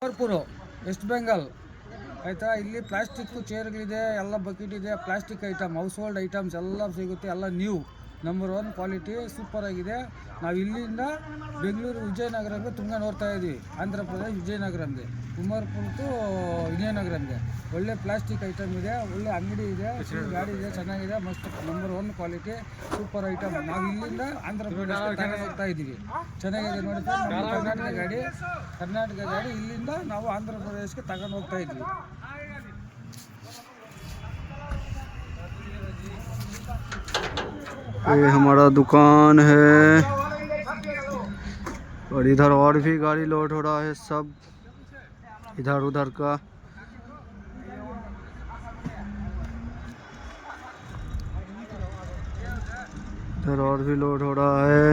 ಉಮರ್ಪುರು West Bengal ಆಯಿತಾ. ಇಲ್ಲಿ plastic ಚೇರ್ಗಳಿದೆ, ಎಲ್ಲ ಬಕೆಟ್ ಇದೆ, plastic item, house hold items ಎಲ್ಲ ಸಿಗುತ್ತೆ. ಎಲ್ಲ ನ್ಯೂ ನಂಬರ್ 1 ಕ್ವಾಲಿಟಿ ಸೂಪರ್ ಆಗಿದೆ. ನಾವು ಇಲ್ಲಿಂದ ಬೆಂಗಳೂರು ವಿಜಯನಗರಂಗೆ ತುಂಬ ನೋಡ್ತಾ ಇದ್ದೀವಿ. ಆಂಧ್ರ ಪ್ರದೇಶ್ ವಿಜಯನಗರಂಗೆ, ಉಮರ್ಪುರ್ ಟು ವಿಜಯನಗರಂಗೆ ಒಳ್ಳೆ ಪ್ಲಾಸ್ಟಿಕ್ ಐಟಮ್ ಇದೆ, ಒಳ್ಳೆ ಅಂಗಡಿ ಇದೆ, ಗಾಡಿ ಇದೆ, ಚೆನ್ನಾಗಿದೆ, ಮಸ್ತ್ ನಂಬರ್ 1 ಕ್ವಾಲಿಟಿ ಸೂಪರ್ ಐಟಮ್. ನಾವು ಇಲ್ಲಿಂದ ಆಂಧ್ರ ಪ್ರದೇಶಕ್ಕೆ ತಗೊಂಡು ಹೋಗ್ತಾ ಇದ್ದೀವಿ. ಚೆನ್ನಾಗಿದೆ ನೋಡಿ, ನಮ್ಮ ಕರ್ನಾಟಕ ಗಾಡಿ ಇಲ್ಲಿಂದ ನಾವು ಆಂಧ್ರ ಪ್ರದೇಶಕ್ಕೆ ತಗೊಂಡು ಹೋಗ್ತಾ ಇದ್ವಿ. ये हमारा दुकान है और इधर और भी गाड़ी लोड हो रहा है, सब इधर उधर का। इधर और भी लोड हो रहा है।